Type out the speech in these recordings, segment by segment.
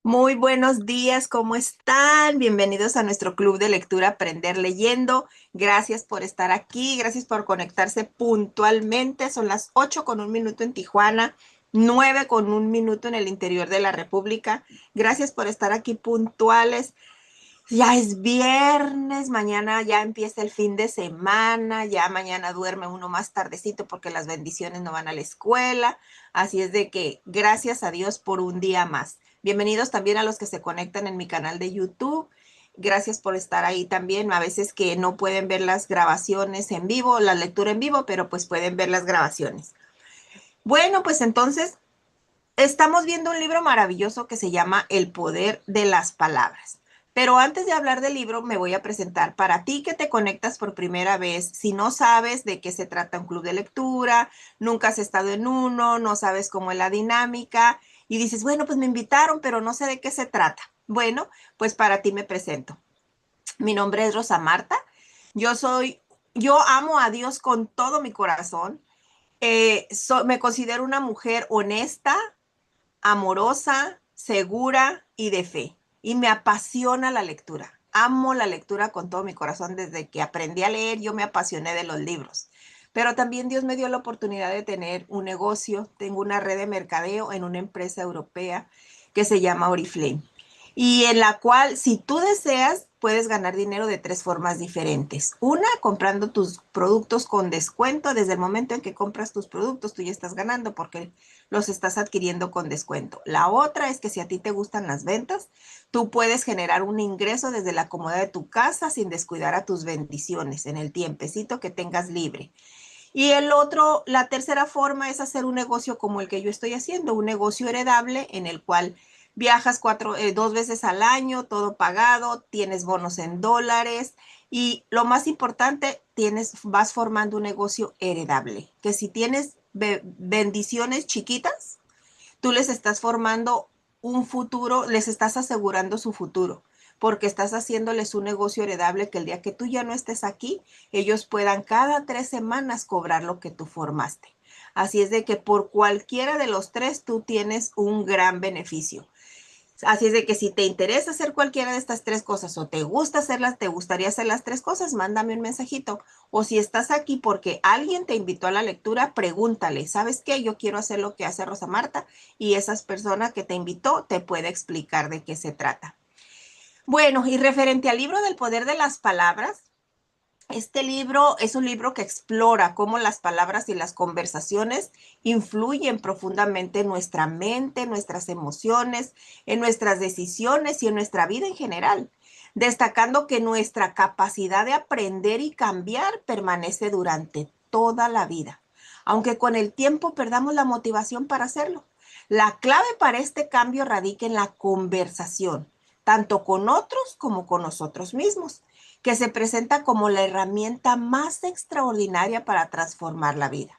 Muy buenos días, ¿cómo están? Bienvenidos a nuestro club de lectura Aprender Leyendo. Gracias por estar aquí, gracias por conectarse puntualmente. Son las 8:01 en Tijuana, 9:01 en el interior de la República. Gracias por estar aquí puntuales. Ya es viernes, mañana ya empieza el fin de semana, ya mañana duerme uno más tardecito porque las bendiciones no van a la escuela. Así es de que gracias a Dios por un día más. Bienvenidos también a los que se conectan en mi canal de YouTube. Gracias por estar ahí también. A veces que no pueden ver las grabaciones en vivo, la lectura en vivo, pero pues pueden ver las grabaciones. Bueno, pues entonces estamos viendo un libro maravilloso que se llama El poder de las palabras. Pero antes de hablar del libro, me voy a presentar para ti que te conectas por primera vez. Si no sabes de qué se trata un club de lectura, nunca has estado en uno, no sabes cómo es la dinámica y dices, bueno, pues me invitaron, pero no sé de qué se trata. Bueno, pues para ti me presento. Mi nombre es Rosa Marta. Yo amo a Dios con todo mi corazón. Me considero una mujer honesta, amorosa, segura y de fe. Y me apasiona la lectura. Amo la lectura con todo mi corazón. Desde que aprendí a leer, yo me apasioné de los libros. Pero también Dios me dio la oportunidad de tener un negocio. Tengo una red de mercadeo en una empresa europea que se llama Oriflame y en la cual, si tú deseas, puedes ganar dinero de tres formas diferentes. Una, comprando tus productos con descuento. Desde el momento en que compras tus productos, tú ya estás ganando porque los estás adquiriendo con descuento. La otra es que si a ti te gustan las ventas, tú puedes generar un ingreso desde la comodidad de tu casa sin descuidar a tus bendiciones en el tiempecito que tengas libre. Y la tercera forma es hacer un negocio como el que yo estoy haciendo, un negocio heredable en el cual viajas 2 veces al año, todo pagado, tienes bonos en dólares y lo más importante, vas formando un negocio heredable, que si tienes bendiciones chiquitas, tú les estás formando un futuro, les estás asegurando su futuro, porque estás haciéndoles un negocio heredable que el día que tú ya no estés aquí, ellos puedan cada 3 semanas cobrar lo que tú formaste. Así es de que por cualquiera de los tres tú tienes un gran beneficio. Así es de que si te interesa hacer cualquiera de estas tres cosas o te gusta hacerlas, te gustaría hacer las tres cosas, mándame un mensajito. O si estás aquí porque alguien te invitó a la lectura, pregúntale, ¿sabes qué? Yo quiero hacer lo que hace Rosa Marta y esa persona que te invitó te puede explicar de qué se trata. Bueno, y referente al libro del poder de las palabras, este libro es un libro que explora cómo las palabras y las conversaciones influyen profundamente en nuestra mente, en nuestras emociones, en nuestras decisiones y en nuestra vida en general, destacando que nuestra capacidad de aprender y cambiar permanece durante toda la vida, aunque con el tiempo perdamos la motivación para hacerlo. La clave para este cambio radica en la conversación, tanto con otros como con nosotros mismos, que se presenta como la herramienta más extraordinaria para transformar la vida.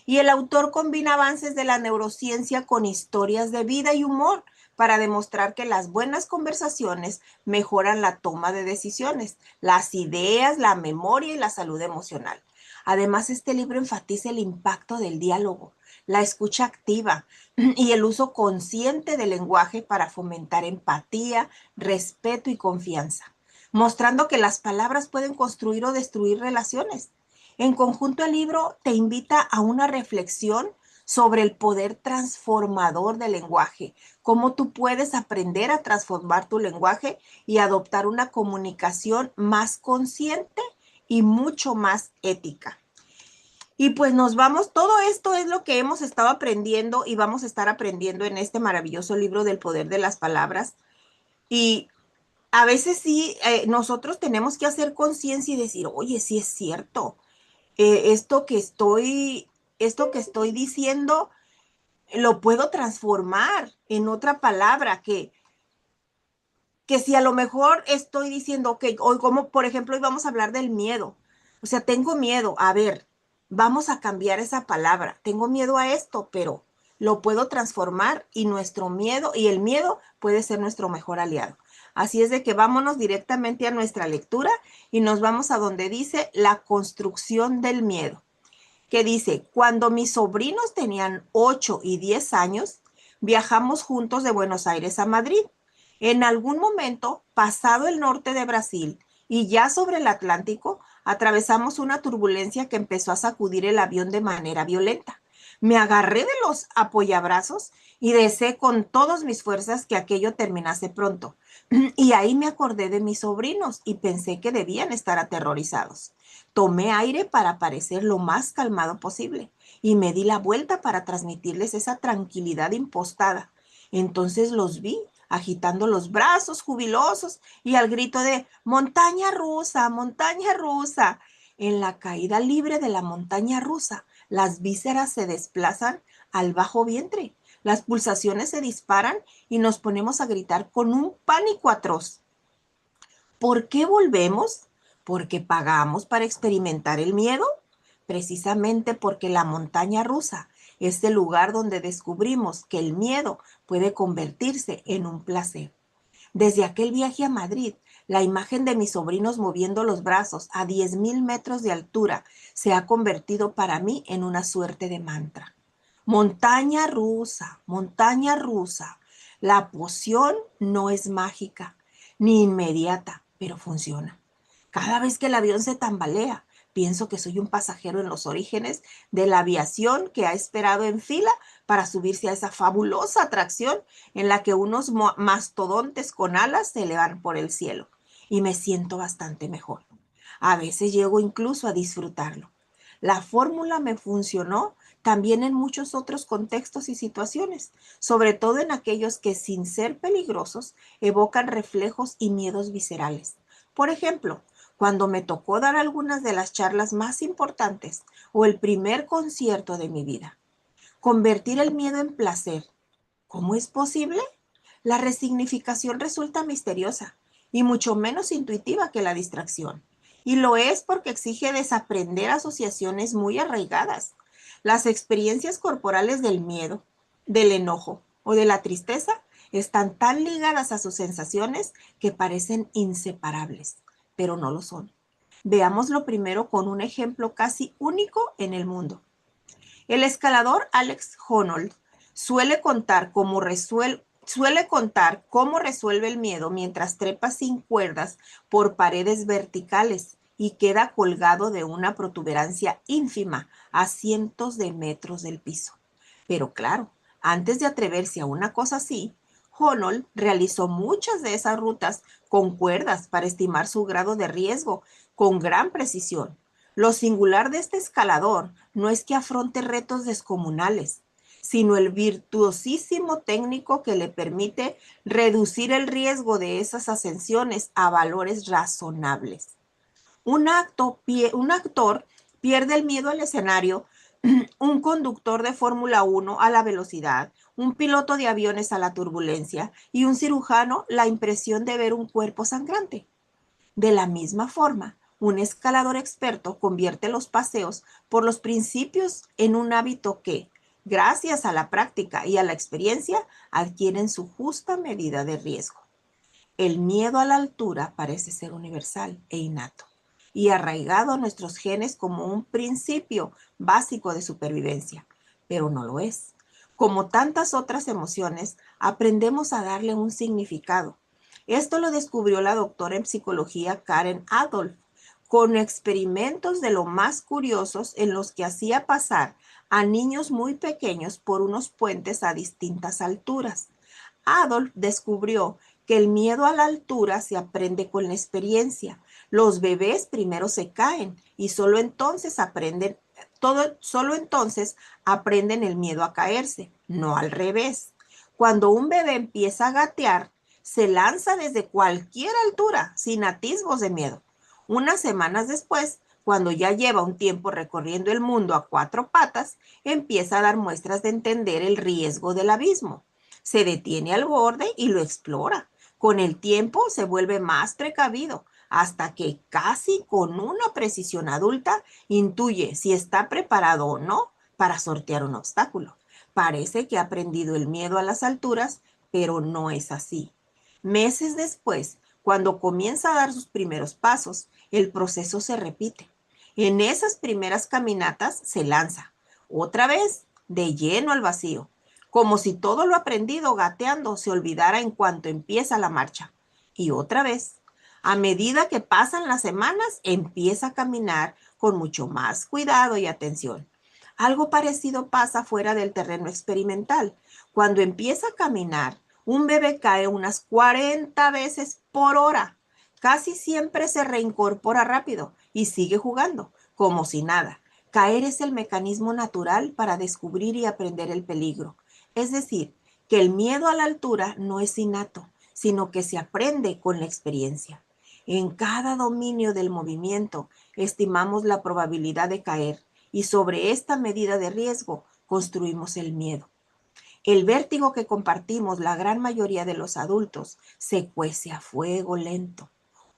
Y el autor combina avances de la neurociencia con historias de vida y humor para demostrar que las buenas conversaciones mejoran la toma de decisiones, las ideas, la memoria y la salud emocional. Además, este libro enfatiza el impacto del diálogo, la escucha activa y el uso consciente del lenguaje para fomentar empatía, respeto y confianza, mostrando que las palabras pueden construir o destruir relaciones. En conjunto, el libro te invita a una reflexión sobre el poder transformador del lenguaje, cómo tú puedes aprender a transformar tu lenguaje y adoptar una comunicación más consciente y mucho más ética. Y pues nos vamos, todo esto es lo que hemos estado aprendiendo y vamos a estar aprendiendo en este maravilloso libro del poder de las palabras. Y a veces sí, nosotros tenemos que hacer conciencia y decir, oye, sí es cierto, eh, esto que estoy, esto que estoy diciendo lo puedo transformar en otra palabra que si a lo mejor estoy diciendo, ok, hoy como por ejemplo hoy vamos a hablar del miedo, o sea, tengo miedo, a ver, vamos a cambiar esa palabra, tengo miedo a esto, pero lo puedo transformar y nuestro miedo y el miedo puede ser nuestro mejor aliado. Así es de que vámonos directamente a nuestra lectura y nos vamos a donde dice la construcción del miedo, que dice, cuando mis sobrinos tenían 8 y 10 años, viajamos juntos de Buenos Aires a Madrid. En algún momento, pasado el norte de Brasil y ya sobre el Atlántico, atravesamos una turbulencia que empezó a sacudir el avión de manera violenta. Me agarré de los apoyabrazos y deseé con todas mis fuerzas que aquello terminase pronto. Y ahí me acordé de mis sobrinos y pensé que debían estar aterrorizados. Tomé aire para parecer lo más calmado posible y me di la vuelta para transmitirles esa tranquilidad impostada. Entonces los vi agitando los brazos jubilosos y al grito de montaña rusa, montaña rusa. En la caída libre de la montaña rusa, las vísceras se desplazan al bajo vientre, las pulsaciones se disparan y nos ponemos a gritar con un pánico atroz. ¿Por qué volvemos? ¿Porque pagamos para experimentar el miedo? Precisamente porque la montaña rusa es el lugar donde descubrimos que el miedo puede convertirse en un placer. Desde aquel viaje a Madrid, la imagen de mis sobrinos moviendo los brazos a 10.000 metros de altura se ha convertido para mí en una suerte de mantra. Montaña rusa, montaña rusa. La poción no es mágica ni inmediata, pero funciona. Cada vez que el avión se tambalea, pienso que soy un pasajero en los orígenes de la aviación que ha esperado en fila para subirse a esa fabulosa atracción en la que unos mastodontes con alas se elevan por el cielo. Y me siento bastante mejor. A veces llego incluso a disfrutarlo. La fórmula me funcionó también en muchos otros contextos y situaciones, sobre todo en aquellos que sin ser peligrosos evocan reflejos y miedos viscerales. Por ejemplo, cuando me tocó dar algunas de las charlas más importantes o el primer concierto de mi vida. Convertir el miedo en placer. ¿Cómo es posible? La resignificación resulta misteriosa y mucho menos intuitiva que la distracción. Y lo es porque exige desaprender asociaciones muy arraigadas. Las experiencias corporales del miedo, del enojo o de la tristeza están tan ligadas a sus sensaciones que parecen inseparables, pero no lo son. Veámoslo primero con un ejemplo casi único en el mundo. El escalador Alex Honnold suele contar cómo resuelve el miedo mientras trepa sin cuerdas por paredes verticales y queda colgado de una protuberancia ínfima a cientos de metros del piso. Pero claro, antes de atreverse a una cosa así, Honnold realizó muchas de esas rutas con cuerdas para estimar su grado de riesgo con gran precisión. Lo singular de este escalador no es que afronte retos descomunales, sino el virtuosísimo técnico que le permite reducir el riesgo de esas ascensiones a valores razonables. Un actor pierde el miedo al escenario, un conductor de Fórmula 1 a la velocidad, un piloto de aviones a la turbulencia y un cirujano la impresión de ver un cuerpo sangrante. De la misma forma, un escalador experto convierte los paseos por los principios en un hábito que, gracias a la práctica y a la experiencia, adquieren su justa medida de riesgo. El miedo a la altura parece ser universal e innato y arraigado a nuestros genes como un principio básico de supervivencia, pero no lo es. Como tantas otras emociones, aprendemos a darle un significado. Esto lo descubrió la doctora en psicología Karen Adolph, con experimentos de lo más curiosos en los que hacía pasar a niños muy pequeños por unos puentes a distintas alturas. Adolf descubrió que el miedo a la altura se aprende con la experiencia. Los bebés primero se caen y solo entonces aprenden el miedo a caerse, no al revés. Cuando un bebé empieza a gatear, se lanza desde cualquier altura, sin atisbos de miedo. Unas semanas después, cuando ya lleva un tiempo recorriendo el mundo a cuatro patas, empieza a dar muestras de entender el riesgo del abismo. Se detiene al borde y lo explora. Con el tiempo se vuelve más precavido, hasta que casi con una precisión adulta intuye si está preparado o no para sortear un obstáculo. Parece que ha aprendido el miedo a las alturas, pero no es así. Meses después, cuando comienza a dar sus primeros pasos, el proceso se repite. En esas primeras caminatas se lanza, otra vez, de lleno al vacío. como si todo lo aprendido gateando se olvidara en cuanto empieza la marcha. Y otra vez, a medida que pasan las semanas, empieza a caminar con mucho más cuidado y atención. Algo parecido pasa fuera del terreno experimental. Cuando empieza a caminar, un bebé cae unas 40 veces por hora. Casi siempre se reincorpora rápido y sigue jugando, como si nada. Caer es el mecanismo natural para descubrir y aprender el peligro. Es decir, que el miedo a la altura no es innato, sino que se aprende con la experiencia. En cada dominio del movimiento estimamos la probabilidad de caer y sobre esta medida de riesgo construimos el miedo. El vértigo que compartimos la gran mayoría de los adultos se cuece a fuego lento.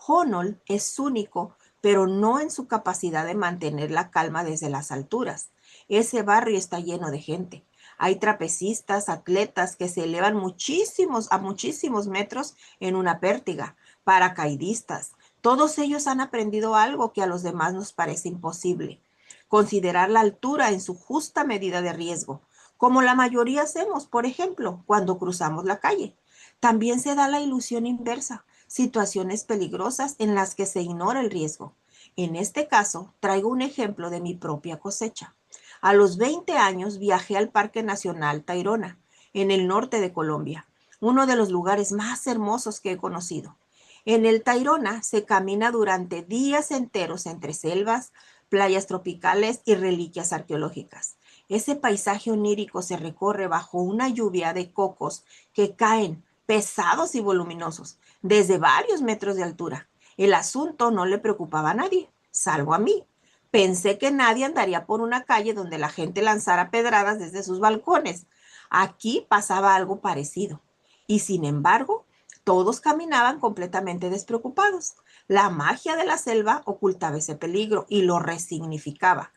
Honnold es único, pero no en su capacidad de mantener la calma desde las alturas. Ese barrio está lleno de gente. Hay trapecistas, atletas que se elevan a muchísimos metros en una pértiga, paracaidistas. Todos ellos han aprendido algo que a los demás nos parece imposible. Considerar la altura en su justa medida de riesgo, como la mayoría hacemos, por ejemplo, cuando cruzamos la calle. También se da la ilusión inversa, situaciones peligrosas en las que se ignora el riesgo. En este caso, traigo un ejemplo de mi propia cosecha. A los 20 años viajé al Parque Nacional Tayrona, en el norte de Colombia, uno de los lugares más hermosos que he conocido. En el Tayrona se camina durante días enteros entre selvas, playas tropicales y reliquias arqueológicas. Ese paisaje onírico se recorre bajo una lluvia de cocos que caen pesados y voluminosos desde varios metros de altura. El asunto no le preocupaba a nadie, salvo a mí. Pensé que nadie andaría por una calle donde la gente lanzara pedradas desde sus balcones. Aquí pasaba algo parecido. Y sin embargo, todos caminaban completamente despreocupados. La magia de la selva ocultaba ese peligro y lo resignificaba.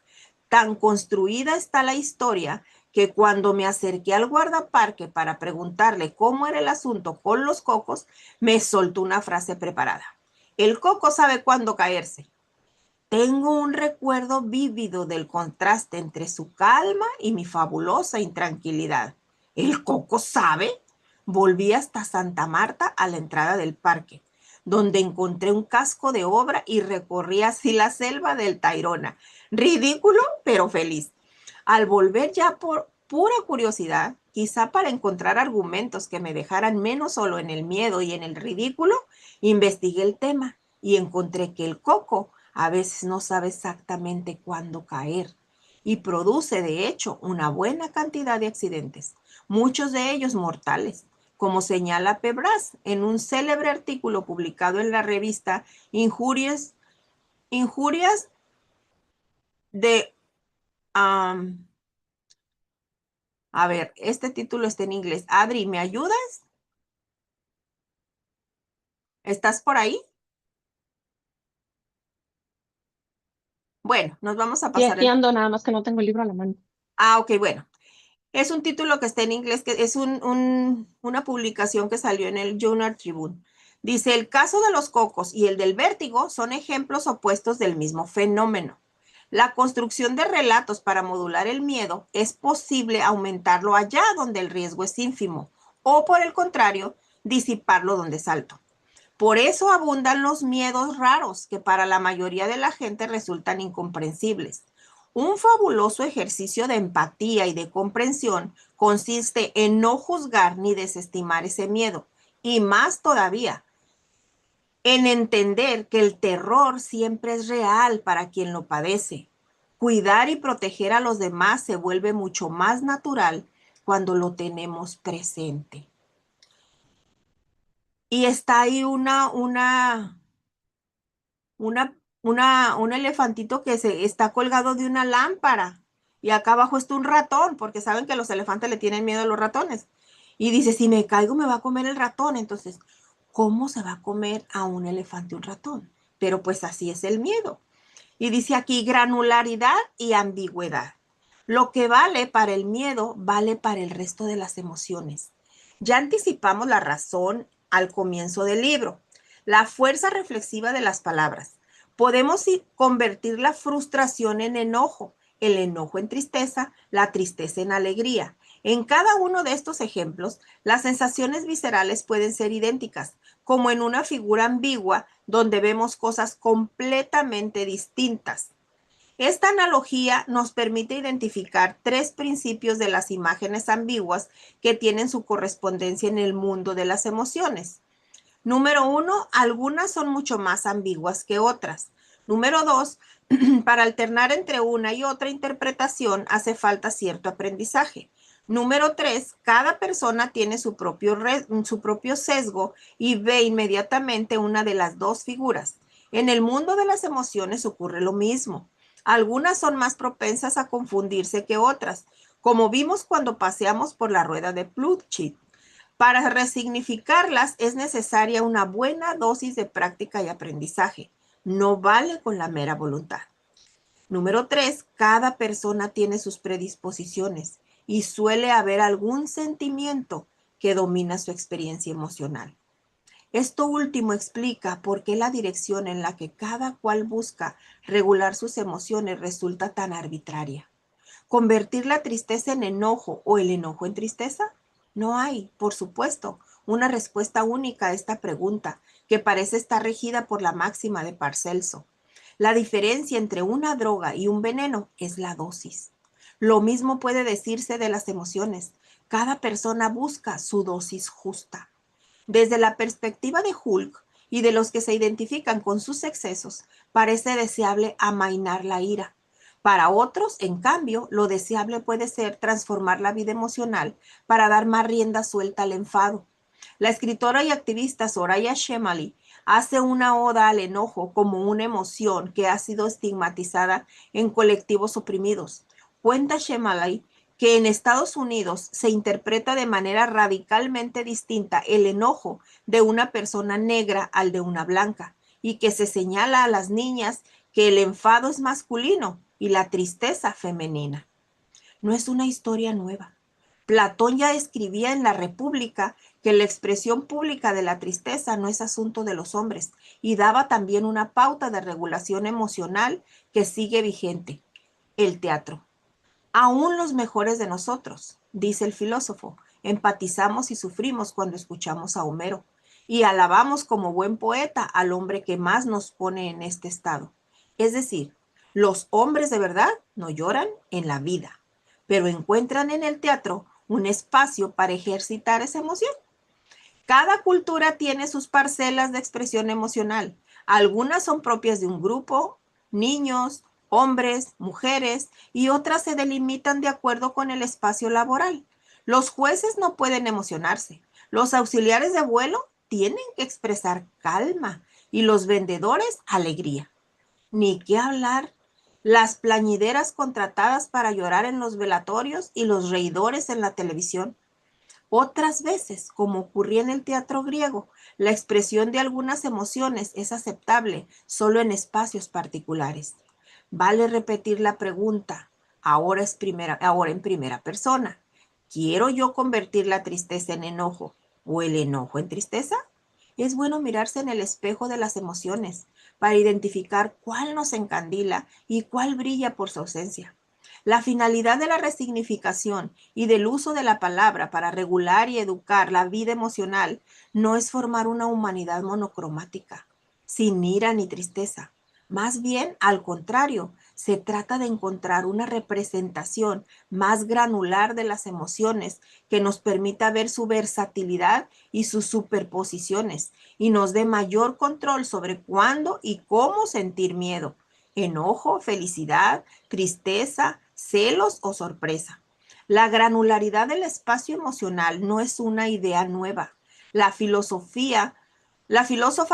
Tan construida está la historia que cuando me acerqué al guardaparque para preguntarle cómo era el asunto con los cocos, me soltó una frase preparada. El coco sabe cuándo caerse. Tengo un recuerdo vívido del contraste entre su calma y mi fabulosa intranquilidad. ¿El coco sabe? Volví hasta Santa Marta a la entrada del parque, donde encontré un casco de obra y recorrí así la selva del Tayrona. Ridículo, pero feliz. Al volver ya por pura curiosidad, quizá para encontrar argumentos que me dejaran menos solo en el miedo y en el ridículo, investigué el tema y encontré que el coco a veces no sabe exactamente cuándo caer y produce, de hecho, una buena cantidad de accidentes, muchos de ellos mortales, como señala Pebras en un célebre artículo publicado en la revista Injurias de... a ver, este título está en inglés. Adri, ¿me ayudas? ¿Estás por ahí? Bueno, nos vamos a Sí, pasar aquí el... ando, nada más que no tengo el libro a la mano. Ok, bueno. Es un título que está en inglés, que es una publicación que salió en el Journal Tribune. Dice, el caso de los cocos y el del vértigo son ejemplos opuestos del mismo fenómeno. La construcción de relatos para modular el miedo es posible aumentarlo allá donde el riesgo es ínfimo o, por el contrario, disiparlo donde es alto. Por eso abundan los miedos raros que para la mayoría de la gente resultan incomprensibles. Un fabuloso ejercicio de empatía y de comprensión consiste en no juzgar ni desestimar ese miedo, y más todavía, en entender que el terror siempre es real para quien lo padece. Cuidar y proteger a los demás se vuelve mucho más natural cuando lo tenemos presente. Y está ahí un elefantito que se está colgado de una lámpara y acá abajo está un ratón, porque saben que los elefantes le tienen miedo a los ratones. Y dice, si me caigo me va a comer el ratón. Entonces, ¿cómo se va a comer a un elefante un ratón? Pero pues así es el miedo. Y dice aquí granularidad y ambigüedad. Lo que vale para el miedo vale para el resto de las emociones. Ya anticipamos la razón al comienzo del libro, la fuerza reflexiva de las palabras. Podemos convertir la frustración en enojo, el enojo en tristeza, la tristeza en alegría. En cada uno de estos ejemplos, las sensaciones viscerales pueden ser idénticas, como en una figura ambigua donde vemos cosas completamente distintas. Esta analogía nos permite identificar tres principios de las imágenes ambiguas que tienen su correspondencia en el mundo de las emociones. Número 1, algunas son mucho más ambiguas que otras. Número 2, para alternar entre una y otra interpretación hace falta cierto aprendizaje. Número 3, cada persona tiene su propio sesgo y ve inmediatamente una de las dos figuras. En el mundo de las emociones ocurre lo mismo. Algunas son más propensas a confundirse que otras, como vimos cuando paseamos por la rueda de Plutchik. Para resignificarlas es necesaria una buena dosis de práctica y aprendizaje. No vale con la mera voluntad. Número 3, cada persona tiene sus predisposiciones y suele haber algún sentimiento que domina su experiencia emocional. Esto último explica por qué la dirección en la que cada cual busca regular sus emociones resulta tan arbitraria. ¿Convertir la tristeza en enojo o el enojo en tristeza? No hay, por supuesto, una respuesta única a esta pregunta, que parece estar regida por la máxima de Paracelso. La diferencia entre una droga y un veneno es la dosis. Lo mismo puede decirse de las emociones. Cada persona busca su dosis justa. Desde la perspectiva de Hulk y de los que se identifican con sus excesos, parece deseable amainar la ira. Para otros, en cambio, lo deseable puede ser transformar la vida emocional para dar más rienda suelta al enfado. La escritora y activista Soraya Chemaly hace una oda al enojo como una emoción que ha sido estigmatizada en colectivos oprimidos. Cuenta Chemaly que en Estados Unidos se interpreta de manera radicalmente distinta el enojo de una persona negra al de una blanca, y que se señala a las niñas que el enfado es masculino y la tristeza femenina. No es una historia nueva. Platón ya escribía en la República que la expresión pública de la tristeza no es asunto de los hombres, y daba también una pauta de regulación emocional que sigue vigente: el teatro. Aún los mejores de nosotros, dice el filósofo, empatizamos y sufrimos cuando escuchamos a Homero, y alabamos como buen poeta al hombre que más nos pone en este estado. Es decir, los hombres de verdad no lloran en la vida, pero encuentran en el teatro un espacio para ejercitar esa emoción. Cada cultura tiene sus parcelas de expresión emocional. Algunas son propias de un grupo, niños, hombres, mujeres, y otras se delimitan de acuerdo con el espacio laboral. Los jueces no pueden emocionarse. Los auxiliares de vuelo tienen que expresar calma y los vendedores alegría. Ni qué hablar las plañideras contratadas para llorar en los velatorios y los reidores en la televisión. Otras veces, como ocurría en el teatro griego, la expresión de algunas emociones es aceptable solo en espacios particulares. Vale repetir la pregunta, ahora en primera persona. ¿Quiero yo convertir la tristeza en enojo o el enojo en tristeza? Es bueno mirarse en el espejo de las emociones para identificar cuál nos encandila y cuál brilla por su ausencia. La finalidad de la resignificación y del uso de la palabra para regular y educar la vida emocional no es formar una humanidad monocromática, sin ira ni tristeza. Más bien, al contrario, se trata de encontrar una representación más granular de las emociones que nos permita ver su versatilidad y sus superposiciones, y nos dé mayor control sobre cuándo y cómo sentir miedo, enojo, felicidad, tristeza, celos o sorpresa. La granularidad del espacio emocional no es una idea nueva. La filósofa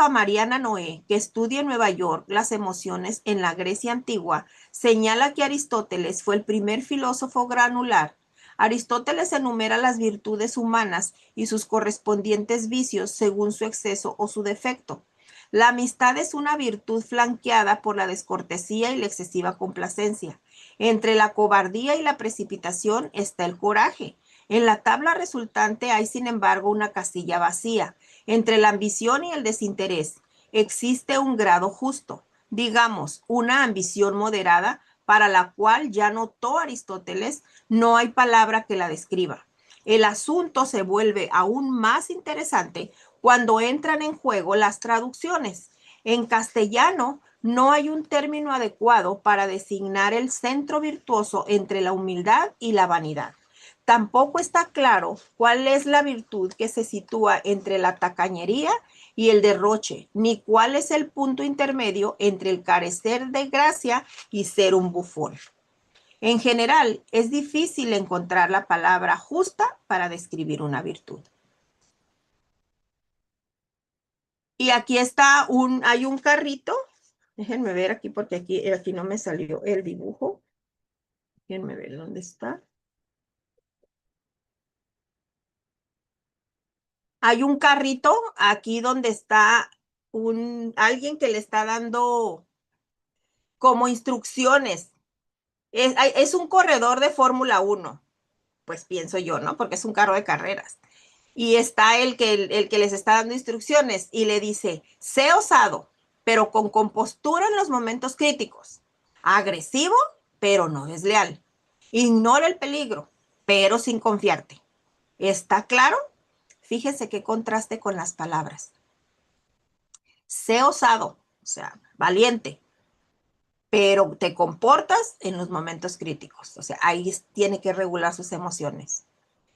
Mariana Noé, que estudia en Nueva York las emociones en la Grecia antigua, señala que Aristóteles fue el primer filósofo granular. Aristóteles enumera las virtudes humanas y sus correspondientes vicios según su exceso o su defecto. La amistad es una virtud flanqueada por la descortesía y la excesiva complacencia. Entre la cobardía y la precipitación está el coraje. En la tabla resultante hay, sin embargo, una casilla vacía. Entre la ambición y el desinterés existe un grado justo, digamos, una ambición moderada para la cual ya notó Aristóteles, no hay palabra que la describa. El asunto se vuelve aún más interesante cuando entran en juego las traducciones. En castellano no hay un término adecuado para designar el centro virtuoso entre la humildad y la vanidad. Tampoco está claro cuál es la virtud que se sitúa entre la tacañería y el derroche, ni cuál es el punto intermedio entre el carecer de gracia y ser un bufón. En general, es difícil encontrar la palabra justa para describir una virtud. Y aquí está hay un carrito. Déjenme ver aquí porque aquí no me salió el dibujo. Déjenme ver dónde está. Hay un carrito aquí donde está alguien que le está dando como instrucciones. Es un corredor de Fórmula 1, pues pienso yo, ¿no? Porque es un carro de carreras. Y está el que les está dando instrucciones y le dice, sé osado, pero con compostura en los momentos críticos. Agresivo, pero no desleal. Ignora el peligro, pero sin confiarte. ¿Está claro? Fíjese qué contraste con las palabras. Sé osado, o sea, valiente, pero te comportas en los momentos críticos. O sea, ahí tiene que regular sus emociones.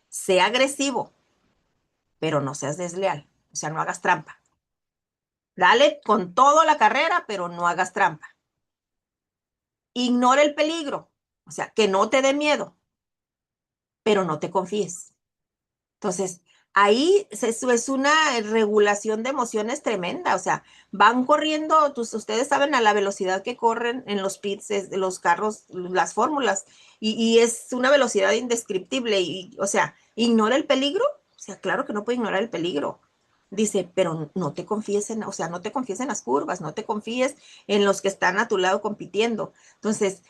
Sé agresivo, pero no seas desleal. O sea, no hagas trampa. Dale con toda la carrera, pero no hagas trampa. Ignora el peligro. O sea, que no te dé miedo, pero no te confíes. Entonces, ahí es una regulación de emociones tremenda. O sea, van corriendo, ustedes saben a la velocidad que corren en los pits, de los carros, las fórmulas, y es una velocidad indescriptible. O sea, ignora el peligro. O sea, claro que no puede ignorar el peligro. Dice, pero no te confíes o sea, no te confíes en las curvas, no te confíes en los que están a tu lado compitiendo. Entonces,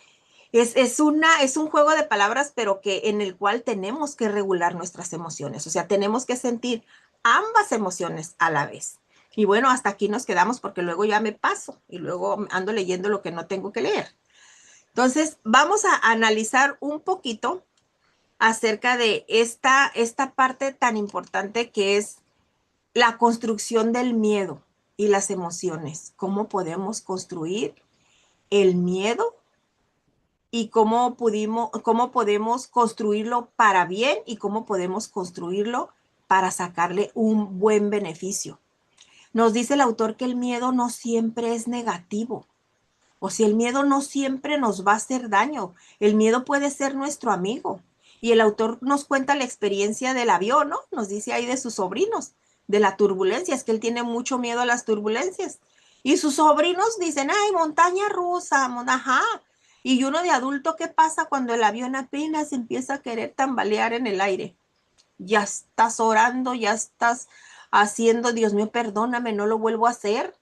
es un juego de palabras, pero que en el cual tenemos que regular nuestras emociones. O sea, tenemos que sentir ambas emociones a la vez. Y bueno, hasta aquí nos quedamos porque luego ya me paso y luego ando leyendo lo que no tengo que leer. Entonces, vamos a analizar un poquito acerca de esta parte tan importante que es la construcción del miedo y las emociones. ¿Cómo podemos construir el miedo y cómo podemos construirlo para bien y cómo podemos construirlo para sacarle un buen beneficio? Nos dice el autor que el miedo no siempre es negativo. O sea, el miedo no siempre nos va a hacer daño. El miedo puede ser nuestro amigo. Y el autor nos cuenta la experiencia del avión, ¿no? Nos dice ahí de sus sobrinos, de la turbulencia. Es que él tiene mucho miedo a las turbulencias. Y sus sobrinos dicen, ay, montaña rusa, ajá. Y uno de adulto, ¿qué pasa cuando el avión apenas empieza a querer tambalear en el aire? Ya estás orando, ya estás haciendo, Dios mío, perdóname, no lo vuelvo a hacer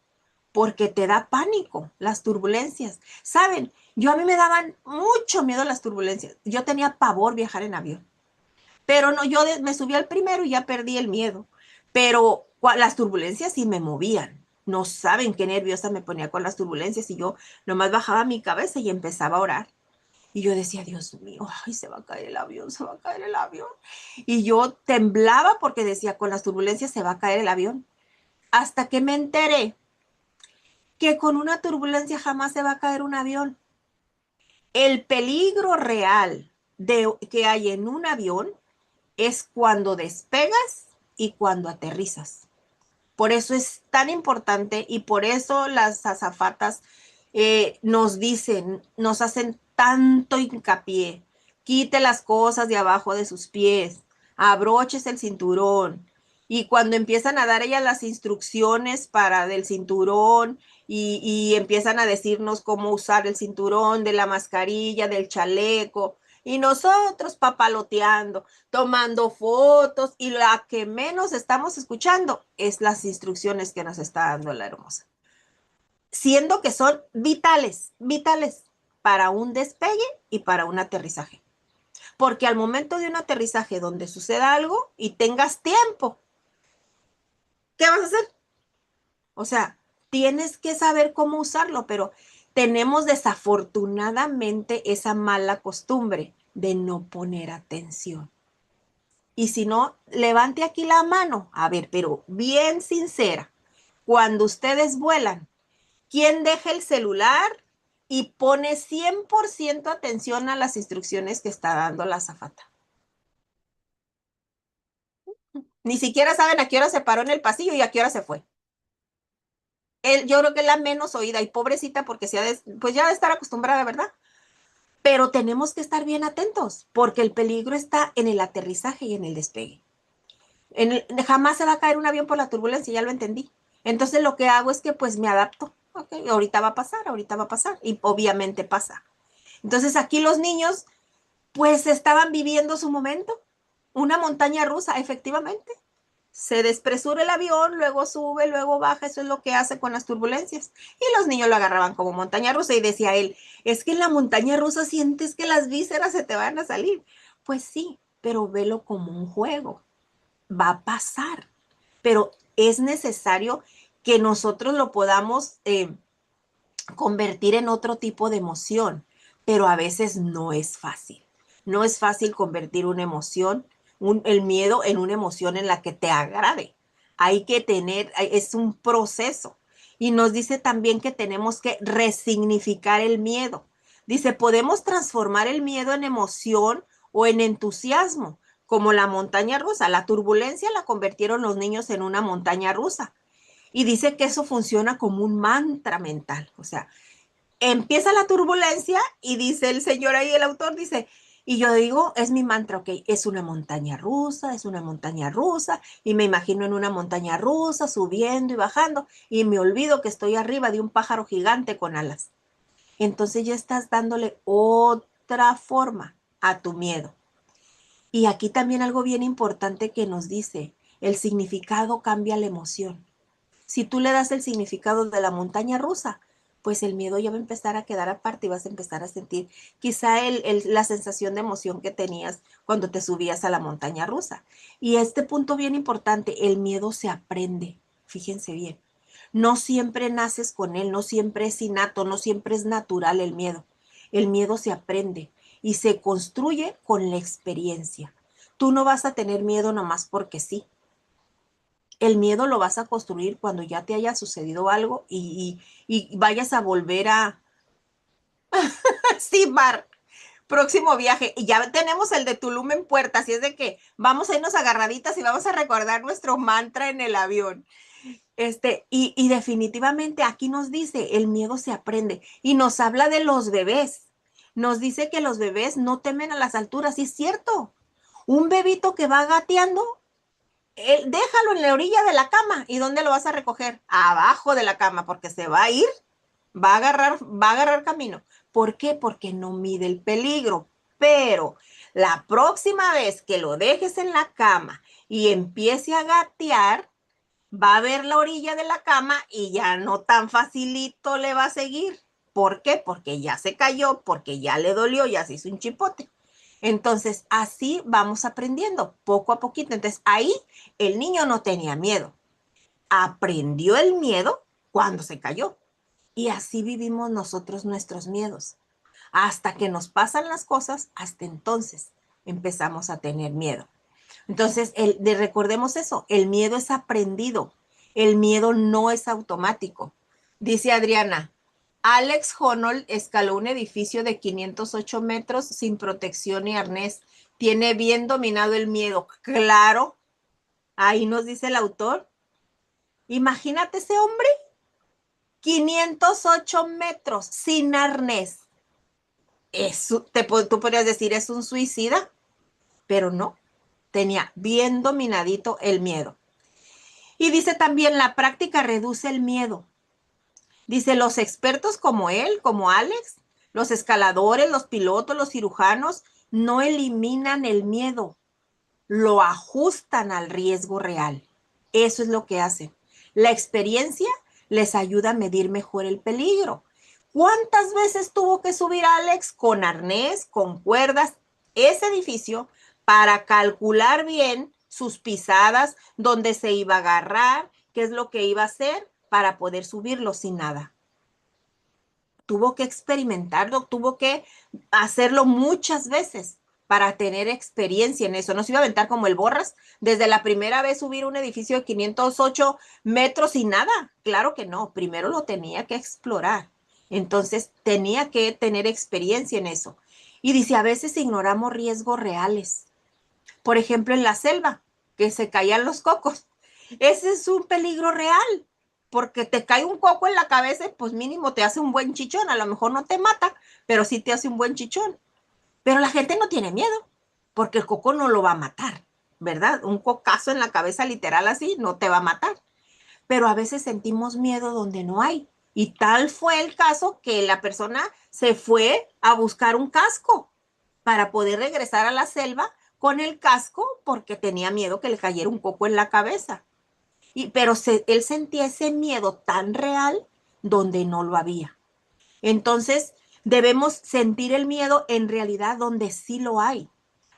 porque te da pánico las turbulencias. ¿Saben? A mí me daban mucho miedo las turbulencias. Yo tenía pavor viajar en avión. Pero no, me subí al primero y ya perdí el miedo. Pero las turbulencias sí me movían. No saben qué nerviosa me ponía con las turbulencias y yo nomás bajaba mi cabeza y empezaba a orar. Y yo decía, Dios mío, ay, se va a caer el avión, se va a caer el avión. Y yo temblaba porque decía, con las turbulencias se va a caer el avión. Hasta que me enteré que con una turbulencia jamás se va a caer un avión. El peligro real que hay en un avión es cuando despegas y cuando aterrizas. Por eso es tan importante y por eso las azafatas nos dicen, nos hacen tanto hincapié. Quite las cosas de abajo de sus pies, abroches el cinturón. Y cuando empiezan a dar ellas las instrucciones para del cinturón y empiezan a decirnos cómo usar el cinturón, de la mascarilla, del chaleco, y nosotros papaloteando, tomando fotos, y la que menos estamos escuchando es las instrucciones que nos está dando la hermosa, siendo que son vitales, vitales para un despegue y para un aterrizaje. Porque al momento de un aterrizaje donde suceda algo y tengas tiempo, ¿qué vas a hacer? O sea, tienes que saber cómo usarlo, pero tenemos desafortunadamente esa mala costumbre de no poner atención. Y si no, levante aquí la mano. A ver, pero bien sincera, cuando ustedes vuelan, ¿quién deja el celular y pone 100% atención a las instrucciones que está dando la azafata? Ni siquiera saben a qué hora se paró en el pasillo y a qué hora se fue. Yo creo que es la menos oída y pobrecita porque pues ya de estar acostumbrada, ¿verdad? Pero tenemos que estar bien atentos porque el peligro está en el aterrizaje y en el despegue. Jamás se va a caer un avión por la turbulencia, ya lo entendí. Entonces lo que hago es que pues me adapto. Okay, ahorita va a pasar y obviamente pasa. Entonces aquí los niños pues estaban viviendo su momento, una montaña rusa, efectivamente. Se despresura el avión, luego sube, luego baja, eso es lo que hace con las turbulencias. Y los niños lo agarraban como montaña rusa y decía él, es que en la montaña rusa sientes que las vísceras se te van a salir. Pues sí, pero velo como un juego, va a pasar, pero es necesario que nosotros lo podamos convertir en otro tipo de emoción, pero a veces no es fácil. No es fácil convertir una emoción, el miedo en una emoción en la que te agrade. Hay que tener, es un proceso. Y nos dice también que tenemos que resignificar el miedo. Dice, podemos transformar el miedo en emoción o en entusiasmo, como la montaña rusa. La turbulencia la convirtieron los niños en una montaña rusa. Y dice que eso funciona como un mantra mental. O sea, empieza la turbulencia y dice el señor ahí, el autor dice, y yo digo, es mi mantra, ok, es una montaña rusa, es una montaña rusa, y me imagino en una montaña rusa subiendo y bajando, y me olvido que estoy arriba de un pájaro gigante con alas. Entonces ya estás dándole otra forma a tu miedo. Y aquí también algo bien importante que nos dice, el significado cambia la emoción. Si tú le das el significado de la montaña rusa, pues el miedo ya va a empezar a quedar aparte y vas a empezar a sentir quizá la sensación de emoción que tenías cuando te subías a la montaña rusa. Y este punto bien importante, el miedo se aprende, fíjense bien. No siempre naces con él, no siempre es innato, no siempre es natural el miedo. El miedo se aprende y se construye con la experiencia. Tú no vas a tener miedo nomás porque sí. El miedo lo vas a construir cuando ya te haya sucedido algo y vayas a volver a... Sí, Bar, próximo viaje. Y ya tenemos el de Tulum en puerta, así es de que vamos a irnos agarraditas y vamos a recordar nuestro mantra en el avión. Y definitivamente aquí nos dice, el miedo se aprende y nos habla de los bebés. Nos dice que los bebés no temen a las alturas, y es cierto. Un bebito que va gateando, déjalo en la orilla de la cama. ¿Y dónde lo vas a recoger? Abajo de la cama, porque se va a ir, va a agarrar camino. ¿Por qué? Porque no mide el peligro. Pero la próxima vez que lo dejes en la cama y empiece a gatear, va a ver la orilla de la cama y ya no tan facilito le va a seguir. ¿Por qué? Porque ya se cayó, porque ya le dolió, ya se hizo un chipote. Entonces, así vamos aprendiendo, poco a poquito. Entonces, ahí el niño no tenía miedo. Aprendió el miedo cuando se cayó. Y así vivimos nosotros nuestros miedos. Hasta que nos pasan las cosas, hasta entonces empezamos a tener miedo. Entonces, recordemos eso, el miedo es aprendido, el miedo no es automático. Dice Adriana, Alex Honnold escaló un edificio de 508 metros sin protección ni arnés. Tiene bien dominado el miedo. Claro, ahí nos dice el autor. Imagínate ese hombre, 508 metros sin arnés. Tú podrías decir, es un suicida, pero no, tenía bien dominadito el miedo. Y dice también, la práctica reduce el miedo. Dice, los expertos como él, como Alex, los escaladores, los pilotos, los cirujanos, no eliminan el miedo, lo ajustan al riesgo real. Eso es lo que hacen. La experiencia les ayuda a medir mejor el peligro. ¿Cuántas veces tuvo que subir Alex con arnés, con cuerdas, ese edificio para calcular bien sus pisadas, dónde se iba a agarrar, qué es lo que iba a hacer para poder subirlo sin nada? tuvo que experimentarlo, tuvo que hacerlo muchas veces para tener experiencia en eso. No se iba a aventar como el Borras, desde la primera vez subir un edificio de 508 metros y nada. Claro que no, primero lo tenía que explorar. Entonces tenía que tener experiencia en eso. Y dice, a veces ignoramos riesgos reales. Por ejemplo, en la selva, que se caían los cocos. Ese es un peligro real, porque te cae un coco en la cabeza y pues mínimo te hace un buen chichón. A lo mejor no te mata, pero sí te hace un buen chichón. Pero la gente no tiene miedo, porque el coco no lo va a matar, ¿verdad? Un cocazo en la cabeza literal así no te va a matar. Pero a veces sentimos miedo donde no hay. Y tal fue el caso que la persona se fue a buscar un casco para poder regresar a la selva con el casco porque tenía miedo que le cayera un coco en la cabeza. Pero él sentía ese miedo tan real donde no lo había. Entonces, debemos sentir el miedo en realidad donde sí lo hay.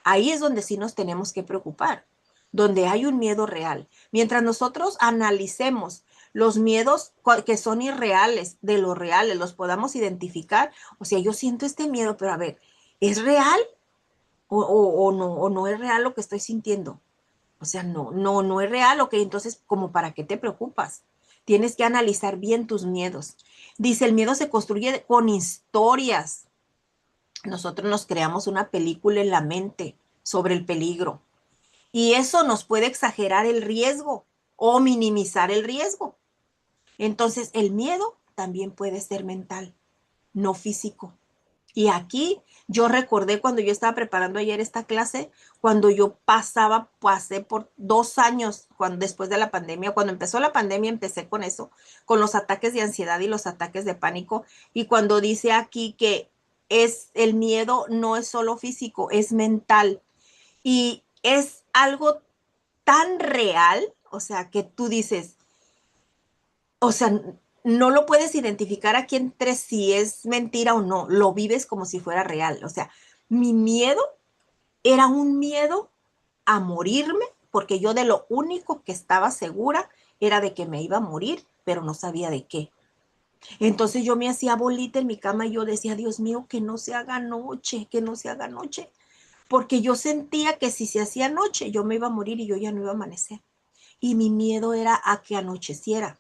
Ahí es donde sí nos tenemos que preocupar, donde hay un miedo real. Mientras nosotros analicemos los miedos que son irreales de los reales, los podamos identificar. O sea, yo siento este miedo, pero a ver, ¿es real o no es real lo que estoy sintiendo? O sea, no es real, ok, entonces, ¿como para qué te preocupas? Tienes que analizar bien tus miedos. Dice, el miedo se construye con historias. Nosotros nos creamos una película en la mente sobre el peligro y eso nos puede exagerar el riesgo o minimizar el riesgo. Entonces, el miedo también puede ser mental, no físico. Y aquí yo recordé cuando yo estaba preparando ayer esta clase, cuando yo pasé por 2 años después de la pandemia, cuando empezó la pandemia empecé con eso, con los ataques de ansiedad y los ataques de pánico. Y cuando dice aquí que el miedo no es solo físico, es mental. Y es algo tan real, o sea, que tú dices, o sea, no lo puedes identificar aquí entre si es mentira o no, lo vives como si fuera real. O sea, mi miedo era un miedo a morirme, porque yo de lo único que estaba segura era de que me iba a morir, pero no sabía de qué. Entonces yo me hacía bolita en mi cama y yo decía, Dios mío, que no se haga noche, que no se haga noche, porque yo sentía que si se hacía noche yo me iba a morir y yo ya no iba a amanecer. Y mi miedo era a que anocheciera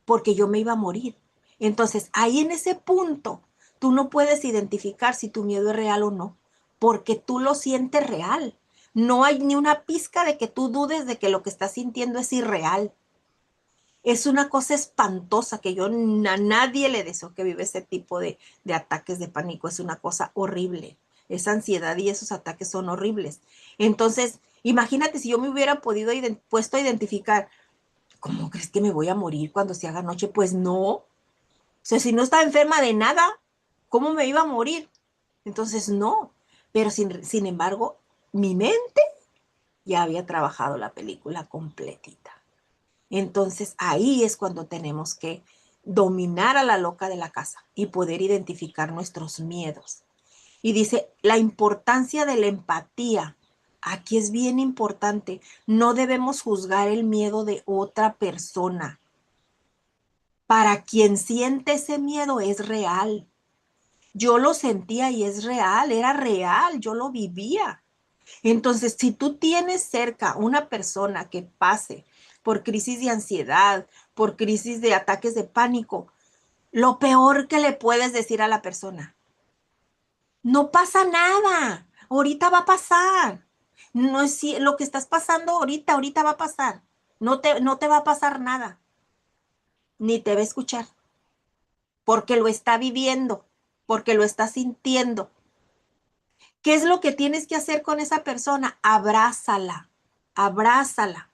porque yo me iba a morir. Entonces, ahí en ese punto, tú no puedes identificar si tu miedo es real o no, porque tú lo sientes real. No hay ni una pizca de que tú dudes de que lo que estás sintiendo es irreal. Es una cosa espantosa que yo a nadie le deseo que vive ese tipo de ataques de pánico. Es una cosa horrible. Esa ansiedad y esos ataques son horribles. Entonces, imagínate si yo me hubiera puesto a identificar, ¿cómo crees que me voy a morir cuando se haga noche? Pues no. O sea, si no estaba enferma de nada, ¿cómo me iba a morir? Entonces, no. Pero sin embargo, mi mente ya había trabajado la película completita. Entonces, ahí es cuando tenemos que dominar a la loca de la casa y poder identificar nuestros miedos. Y dice, la importancia de la empatía. Aquí es bien importante. No debemos juzgar el miedo de otra persona. Para quien siente ese miedo es real. Yo lo sentía y es real, era real, yo lo vivía. Entonces, si tú tienes cerca una persona que pase por crisis de ansiedad, por crisis de ataques de pánico, lo peor que le puedes decir a la persona, no pasa nada, ahorita va a pasar. No es lo que estás pasando ahorita va a pasar. No te va a pasar nada, ni te va a escuchar, porque lo está viviendo, porque lo está sintiendo. ¿Qué es lo que tienes que hacer con esa persona? Abrázala, abrázala.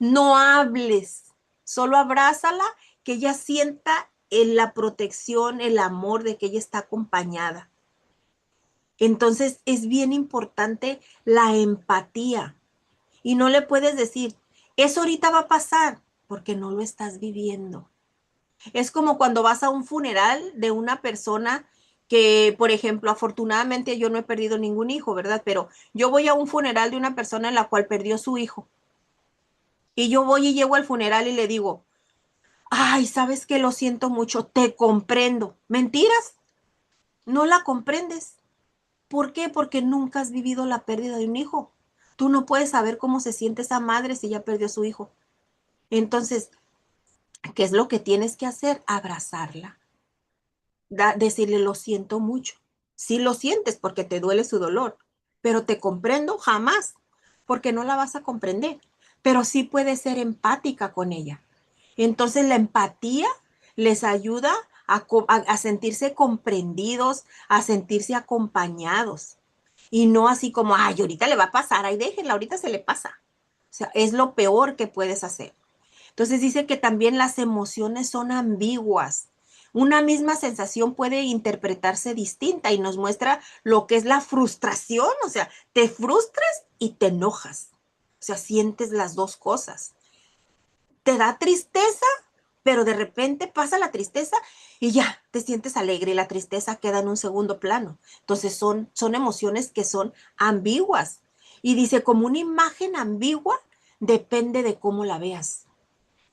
No hables, solo abrázala, que ella sienta la protección, el amor de que ella está acompañada. Entonces es bien importante la empatía y no le puedes decir, eso ahorita va a pasar, porque no lo estás viviendo. Es como cuando vas a un funeral de una persona que, por ejemplo, afortunadamente yo no he perdido ningún hijo, ¿verdad? Pero yo voy a un funeral de una persona en la cual perdió su hijo. Y yo voy y llego al funeral y le digo, ay, ¿sabes qué? Lo siento mucho, te comprendo. ¿Mentiras? No la comprendes. ¿Por qué? Porque nunca has vivido la pérdida de un hijo. Tú no puedes saber cómo se siente esa madre si ya perdió a su hijo. Entonces, ¿qué es lo que tienes que hacer? Abrazarla. Decirle, lo siento mucho. Sí lo sientes porque te duele su dolor, pero te comprendo jamás, porque no la vas a comprender. Pero sí puedes ser empática con ella. Entonces, la empatía les ayuda a sentirse comprendidos, a sentirse acompañados. Y no así como, ay, ahorita le va a pasar, ay, déjenla, ahorita se le pasa. O sea, es lo peor que puedes hacer. Entonces dice que también las emociones son ambiguas. Una misma sensación puede interpretarse distinta y nos muestra lo que es la frustración, o sea, te frustras y te enojas. O sea, sientes las dos cosas. Te da tristeza, pero de repente pasa la tristeza y ya te sientes alegre y la tristeza queda en un segundo plano. Entonces son emociones que son ambiguas. Y dice, como una imagen ambigua, depende de cómo la veas.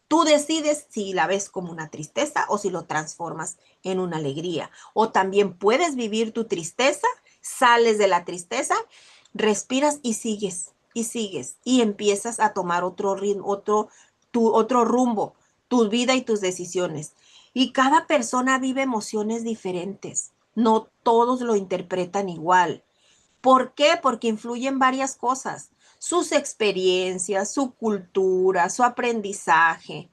Tú decides si la ves como una tristeza o si lo transformas en una alegría. O también puedes vivir tu tristeza, sales de la tristeza, respiras y sigues y empiezas a tomar otro ritmo, otro rumbo, tu vida y tus decisiones. Y cada persona vive emociones diferentes. No todos lo interpretan igual. ¿Por qué? Porque influyen varias cosas, sus experiencias, su cultura, su aprendizaje.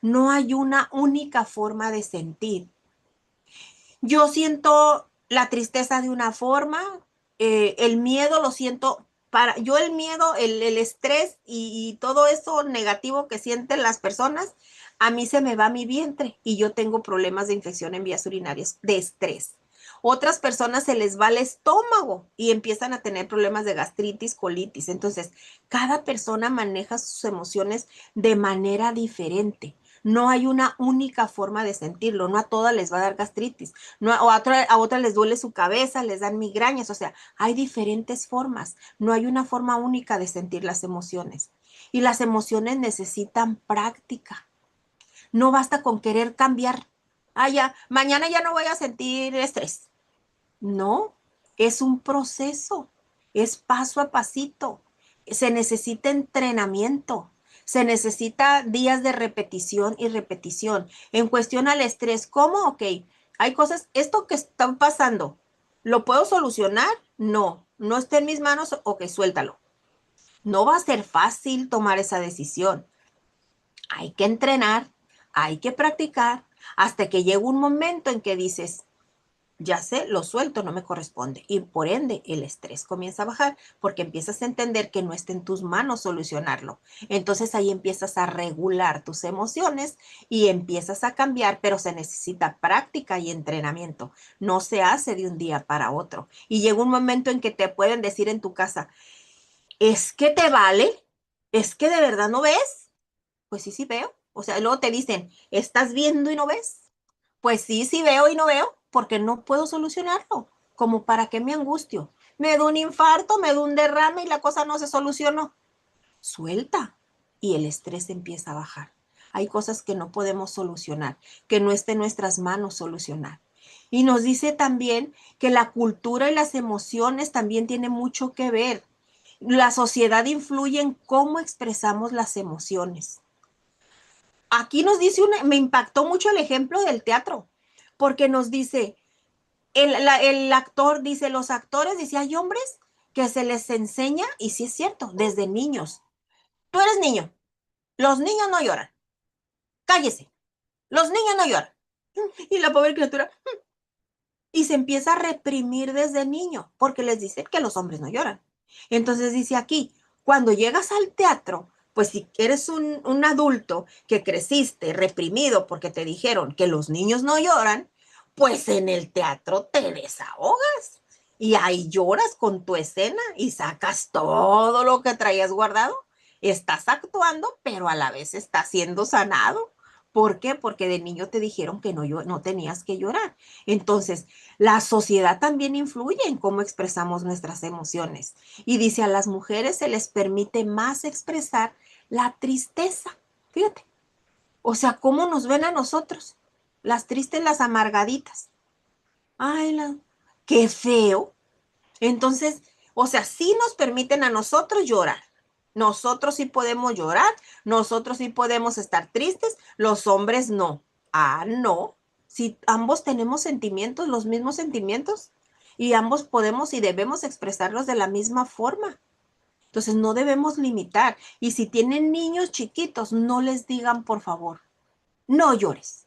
No hay una única forma de sentir. Yo siento la tristeza de una forma, el miedo lo siento yo el miedo, el estrés y todo eso negativo que sienten las personas, a mí se me va mi vientre y yo tengo problemas de infección en vías urinarias de estrés. Otras personas se les va el estómago y empiezan a tener problemas de gastritis, colitis. Entonces, cada persona maneja sus emociones de manera diferente. No hay una única forma de sentirlo, no a todas les va a dar gastritis, no, a otra les duele su cabeza, les dan migrañas, o sea, hay diferentes formas, no hay una forma única de sentir las emociones. Y las emociones necesitan práctica, no basta con querer cambiar. Ah, ya, mañana ya no voy a sentir estrés. No, es un proceso, es paso a pasito. Se necesita entrenamiento, se necesita días de repetición y repetición. En cuestión al estrés, ¿cómo? Ok, hay cosas, esto que está pasando, ¿lo puedo solucionar? No, no está en mis manos, ok, suéltalo. No va a ser fácil tomar esa decisión. Hay que entrenar, hay que practicar, hasta que llegue un momento en que dices, ya sé, lo suelto, no me corresponde. Y por ende, el estrés comienza a bajar porque empiezas a entender que no está en tus manos solucionarlo. Entonces ahí empiezas a regular tus emociones y empiezas a cambiar, pero se necesita práctica y entrenamiento. No se hace de un día para otro. Y llega un momento en que te pueden decir en tu casa, ¿es que te vale? ¿Es que de verdad no ves? Pues sí, sí veo. O sea, luego te dicen, ¿estás viendo y no ves? Pues sí, sí veo y no veo, porque no puedo solucionarlo. Como para qué me angustio. Me da un infarto, me da un derrame y la cosa no se solucionó. Suelta y el estrés empieza a bajar. Hay cosas que no podemos solucionar, que no esté en nuestras manos solucionar. Y nos dice también que la cultura y las emociones también tienen mucho que ver. La sociedad influye en cómo expresamos las emociones. Aquí nos dice, me impactó mucho el ejemplo del teatro, porque nos dice, el actor dice, los actores, dice, hay hombres que se les enseña, y sí es cierto, desde niños. Tú eres niño, los niños no lloran, cállese, los niños no lloran. Y la pobre criatura, y se empieza a reprimir desde niño, porque les dice que los hombres no lloran. Entonces dice aquí, cuando llegas al teatro, pues si eres un adulto que creciste reprimido porque te dijeron que los niños no lloran, pues en el teatro te desahogas y ahí lloras con tu escena y sacas todo lo que traías guardado. Estás actuando, pero a la vez estás siendo sanado. ¿Por qué? Porque de niño te dijeron que no tenías que llorar. Entonces, la sociedad también influye en cómo expresamos nuestras emociones. Y dice, a las mujeres se les permite más expresar la tristeza. Fíjate. O sea, ¿cómo nos ven a nosotros? Las tristes, las amargaditas. Ay, Qué feo. Entonces, o sea, sí nos permiten a nosotros llorar. Nosotros sí podemos llorar, nosotros sí podemos estar tristes, los hombres no. Ah, no. Si ambos tenemos sentimientos, los mismos sentimientos, y ambos podemos y debemos expresarlos de la misma forma. Entonces, no debemos limitar. Y si tienen niños chiquitos, no les digan, por favor, no llores.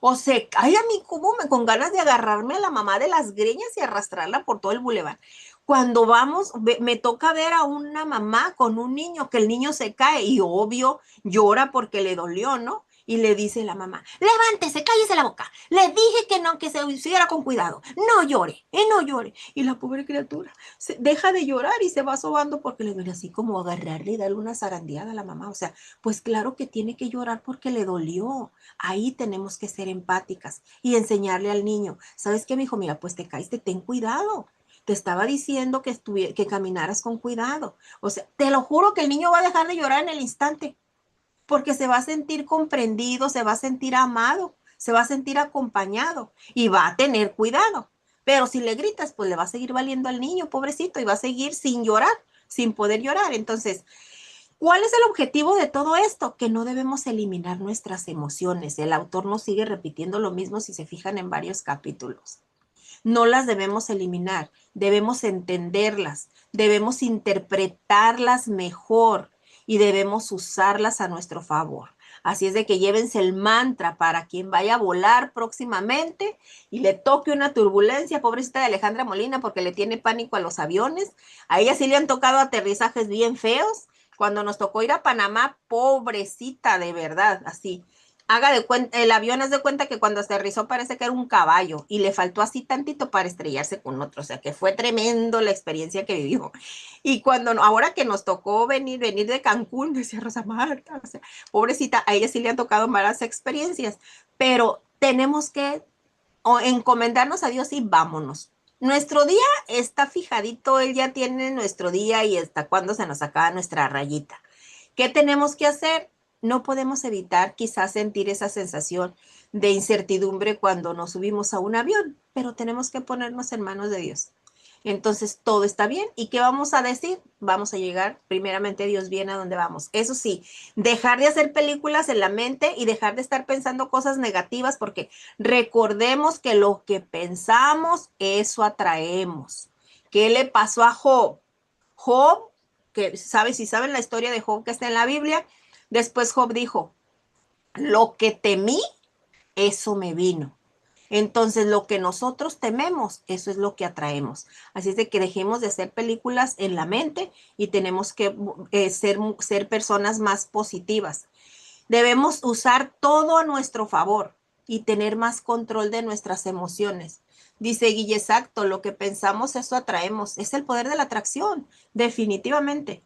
O sea, ay, a mí como me con ganas de agarrarme a la mamá de las greñas y arrastrarla por todo el bulevar. Cuando vamos, me toca ver a una mamá con un niño, que el niño se cae y obvio llora porque le dolió, ¿no? Y le dice la mamá, levántese, cállese la boca. Le dije que no, que se hiciera con cuidado. No llore, no llore. Y la pobre criatura deja de llorar y se va sobando porque le duele, así como agarrarle y darle una zarandeada a la mamá. O sea, pues claro que tiene que llorar porque le dolió. Ahí tenemos que ser empáticas y enseñarle al niño, ¿sabes qué, mijo? Mira, pues te caíste, ten cuidado. Te estaba diciendo que caminaras con cuidado. O sea, te lo juro que el niño va a dejar de llorar en el instante, porque se va a sentir comprendido, se va a sentir amado, se va a sentir acompañado y va a tener cuidado. Pero si le gritas, pues le va a seguir valiendo al niño, pobrecito, y va a seguir sin llorar, sin poder llorar. Entonces, ¿cuál es el objetivo de todo esto? Que no debemos eliminar nuestras emociones. El autor nos sigue repitiendo lo mismo si se fijan en varios capítulos. No las debemos eliminar, debemos entenderlas, debemos interpretarlas mejor y debemos usarlas a nuestro favor. Así es de que llévense el mantra para quien vaya a volar próximamente y le toque una turbulencia, pobrecita de Alejandra Molina, porque le tiene pánico a los aviones. A ella sí le han tocado aterrizajes bien feos. Cuando nos tocó ir a Panamá, pobrecita de verdad, así haga de cuenta, el avión haz de cuenta que cuando aterrizó parece que era un caballo y le faltó así tantito para estrellarse con otro, o sea que fue tremendo la experiencia que vivió. Y cuando, ahora que nos tocó venir de Cancún, decía Rosa Marta, o sea, pobrecita, a ella sí le han tocado malas experiencias, pero tenemos que encomendarnos a Dios y vámonos. Nuestro día está fijadito, él ya tiene nuestro día y hasta cuando se nos acaba nuestra rayita. ¿Qué tenemos que hacer? No podemos evitar quizás sentir esa sensación de incertidumbre cuando nos subimos a un avión, pero tenemos que ponernos en manos de Dios. Entonces todo está bien. ¿Y qué vamos a decir? Vamos a llegar, primeramente Dios, bien a donde vamos. Eso sí, dejar de hacer películas en la mente y dejar de estar pensando cosas negativas, porque recordemos que lo que pensamos, eso atraemos. ¿Qué le pasó a Job? Job, que si saben la historia de Job que está en la Biblia, después Job dijo, lo que temí, eso me vino. Entonces, lo que nosotros tememos, eso es lo que atraemos. Así es de que dejemos de hacer películas en la mente y tenemos que ser personas más positivas. Debemos usar todo a nuestro favor y tener más control de nuestras emociones. Dice Guille, exacto, lo que pensamos, eso atraemos. Es el poder de la atracción, definitivamente.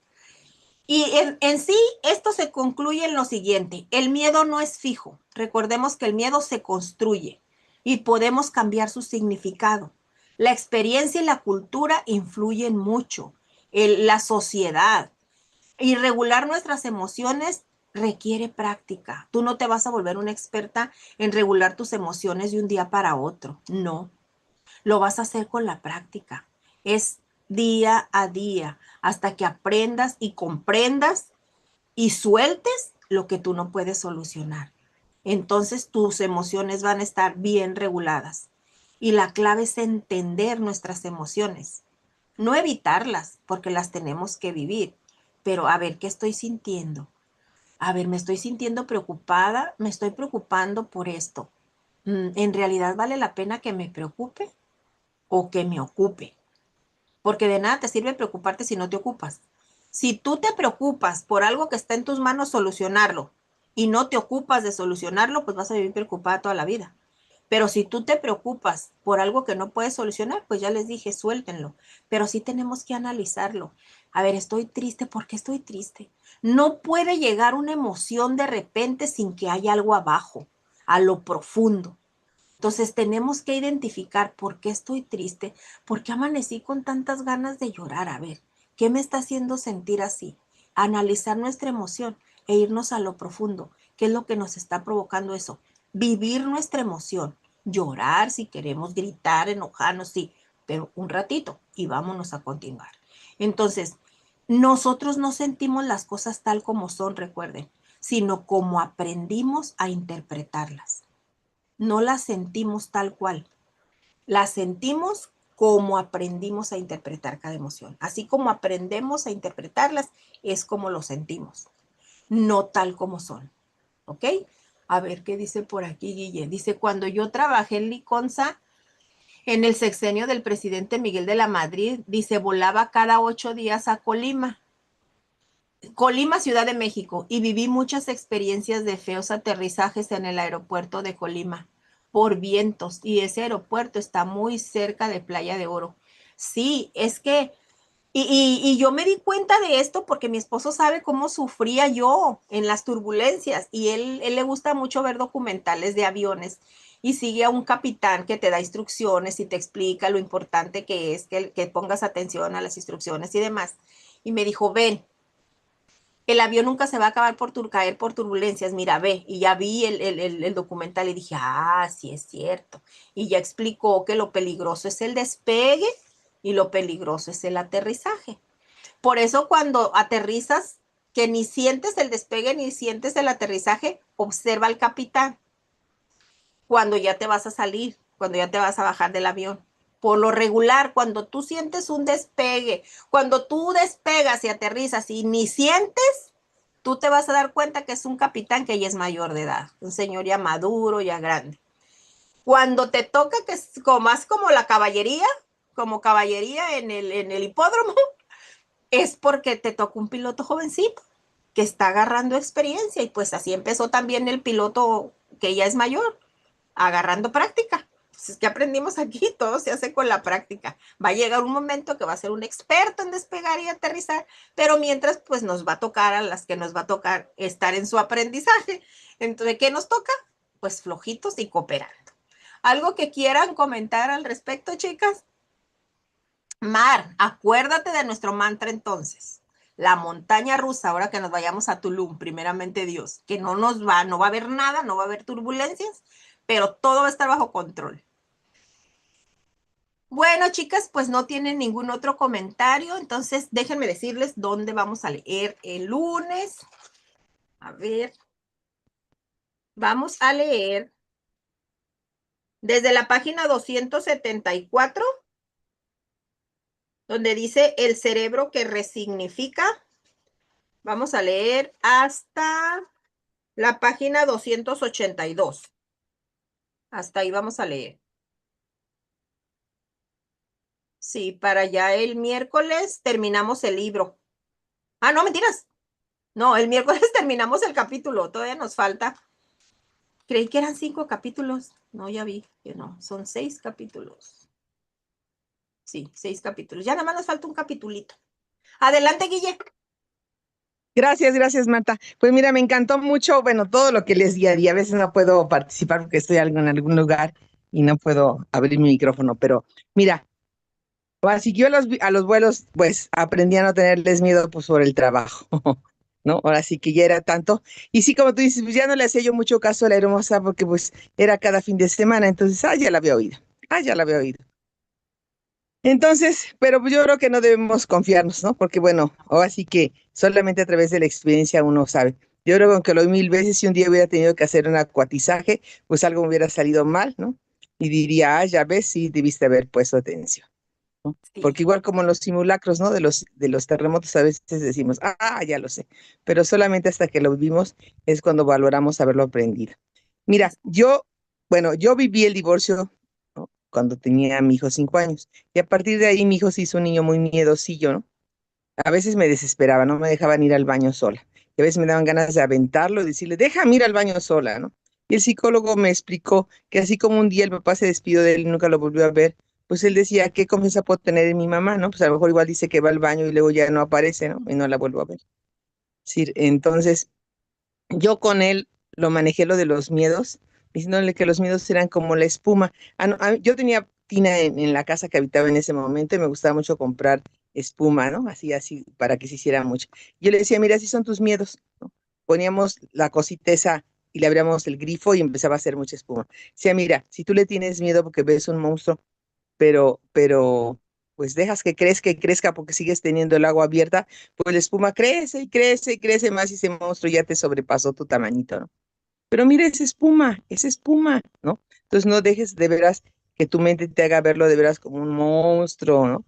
Y en sí, esto se concluye en lo siguiente. El miedo no es fijo. Recordemos que el miedo se construye y podemos cambiar su significado. La experiencia y la cultura influyen mucho. La sociedad y regular nuestras emociones requiere práctica. Tú no te vas a volver una experta en regular tus emociones de un día para otro. No, lo vas a hacer con la práctica. Es día a día hasta que aprendas y comprendas y sueltes lo que tú no puedes solucionar. Entonces tus emociones van a estar bien reguladas. Y la clave es entender nuestras emociones, no evitarlas, porque las tenemos que vivir. Pero a ver, ¿qué estoy sintiendo? A ver, me estoy sintiendo preocupada, me estoy preocupando por esto. ¿En realidad vale la pena que me preocupe o que me ocupe? Porque de nada te sirve preocuparte si no te ocupas. Si tú te preocupas por algo que está en tus manos solucionarlo y no te ocupas de solucionarlo, pues vas a vivir preocupada toda la vida. Pero si tú te preocupas por algo que no puedes solucionar, pues ya les dije, suéltenlo. Pero sí tenemos que analizarlo. A ver, estoy triste, ¿por qué estoy triste? No puede llegar una emoción de repente sin que haya algo abajo, a lo profundo. Entonces tenemos que identificar por qué estoy triste, por qué amanecí con tantas ganas de llorar. A ver, ¿qué me está haciendo sentir así? Analizar nuestra emoción e irnos a lo profundo. ¿Qué es lo que nos está provocando eso? Vivir nuestra emoción, llorar si queremos, gritar, enojarnos, sí, pero un ratito y vámonos a continuar. Entonces, nosotros no sentimos las cosas tal como son, recuerden, sino como aprendimos a interpretarlas. No las sentimos tal cual, las sentimos como aprendimos a interpretar cada emoción. Así como aprendemos a interpretarlas, es como lo sentimos, no tal como son. ¿Ok? A ver qué dice por aquí, Guille. Dice, cuando yo trabajé en Liconza, en el sexenio del presidente Miguel de la Madrid, dice, volaba cada 8 días a Colima. Colima, Ciudad de México, y viví muchas experiencias de feos aterrizajes en el aeropuerto de Colima por vientos, y ese aeropuerto está muy cerca de Playa de Oro. Sí, es que, y yo me di cuenta de esto porque mi esposo sabe cómo sufría yo en las turbulencias, y él le gusta mucho ver documentales de aviones, y sigue a un capitán que te da instrucciones y te explica lo importante que es que pongas atención a las instrucciones y demás. Y me dijo, ven, el avión nunca se va a acabar por caer por turbulencias, mira, ve, y ya vi el documental y dije, ah, sí es cierto. Y ya explicó que lo peligroso es el despegue y lo peligroso es el aterrizaje. Por eso cuando aterrizas, que ni sientes el despegue ni sientes el aterrizaje, observa al capitán cuando ya te vas a salir, cuando ya te vas a bajar del avión. Por lo regular, cuando tú sientes un despegue, cuando tú despegas y aterrizas y ni sientes, tú te vas a dar cuenta que es un capitán que ya es mayor de edad, un señor ya maduro, ya grande. Cuando te toca que es como, más como la caballería, como caballería en el hipódromo, es porque te toca un piloto jovencito que está agarrando experiencia, y pues así empezó también el piloto que ya es mayor, agarrando práctica. Pues es que aprendimos aquí, todo se hace con la práctica. Va a llegar un momento que va a ser un experto en despegar y aterrizar, pero mientras pues nos va a tocar a las que nos va a tocar estar en su aprendizaje. Entonces, ¿qué nos toca? Pues flojitos y cooperando. ¿Algo que quieran comentar al respecto, chicas? Mar, acuérdate de nuestro mantra entonces. La montaña rusa, ahora que nos vayamos a Tulum, primeramente Dios, que no va a haber nada, no va a haber turbulencias, pero todo va a estar bajo control. Bueno, chicas, pues no tienen ningún otro comentario, entonces déjenme decirles dónde vamos a leer el lunes. A ver, vamos a leer desde la página 274, donde dice el cerebro que resignifica. Vamos a leer hasta la página 282. Hasta ahí vamos a leer. Sí, para ya el miércoles terminamos el libro. Ah, no, mentiras. No, el miércoles terminamos el capítulo. Todavía nos falta. Creí que eran 5 capítulos. No, ya vi que no. Son 6 capítulos. Sí, 6 capítulos. Ya nada más nos falta un capitulito. Adelante, Guille. Gracias, gracias, Marta. Pues mira, me encantó mucho, bueno, todo lo que les di a día. A veces no puedo participar porque estoy en algún lugar y no puedo abrir mi micrófono, pero mira, así que yo a los vuelos, pues aprendí a no tenerles miedo pues por el trabajo, ¿no? Ahora sí que ya era tanto. Y sí, como tú dices, pues ya no le hacía yo mucho caso a la hermosa porque pues era cada fin de semana, entonces, ya la había oído, ya la había oído. Entonces, pero pues yo creo que no debemos confiarnos, ¿no? Porque bueno, ahora sí que solamente a través de la experiencia uno sabe. Yo creo que aunque lo oí 1000 veces, si un día hubiera tenido que hacer un acuatizaje, pues algo me hubiera salido mal, ¿no? Y diría, ya ves, sí, debiste haber puesto atención, ¿no? Sí. Porque igual como en los simulacros, ¿no? De los terremotos a veces decimos, ya lo sé, pero solamente hasta que lo vivimos es cuando valoramos haberlo aprendido. Mira, bueno, yo viví el divorcio, ¿no? Cuando tenía a mi hijo 5 años, y a partir de ahí mi hijo se hizo un niño muy miedosillo, ¿no? A veces me desesperaba, no me dejaban ir al baño sola. Y a veces me daban ganas de aventarlo y decirle, déjame ir al baño sola, ¿no? Y el psicólogo me explicó que así como un día el papá se despidió de él y nunca lo volvió a ver, pues él decía, ¿qué confianza puedo tener en mi mamá, no? Pues a lo mejor igual dice que va al baño y luego ya no aparece, ¿no? Y no la vuelvo a ver. Sí, entonces, yo con él lo manejé lo de los miedos, diciéndole que los miedos eran como la espuma. No, yo tenía tina en la casa que habitaba en ese momento y me gustaba mucho comprar espuma, ¿no? Así, así, para que se hiciera mucho. Yo le decía, mira, así son tus miedos, ¿no? Poníamos la cosita esa y le abríamos el grifo y empezaba a hacer mucha espuma. Decía, mira, si tú le tienes miedo porque ves un monstruo, pero pues dejas que crezca porque sigues teniendo el agua abierta, pues la espuma crece y crece y crece más y ese monstruo ya te sobrepasó tu tamañito, ¿no? Pero mira, esa espuma, ¿no? Entonces no dejes de veras que tu mente te haga verlo de veras como un monstruo, ¿no?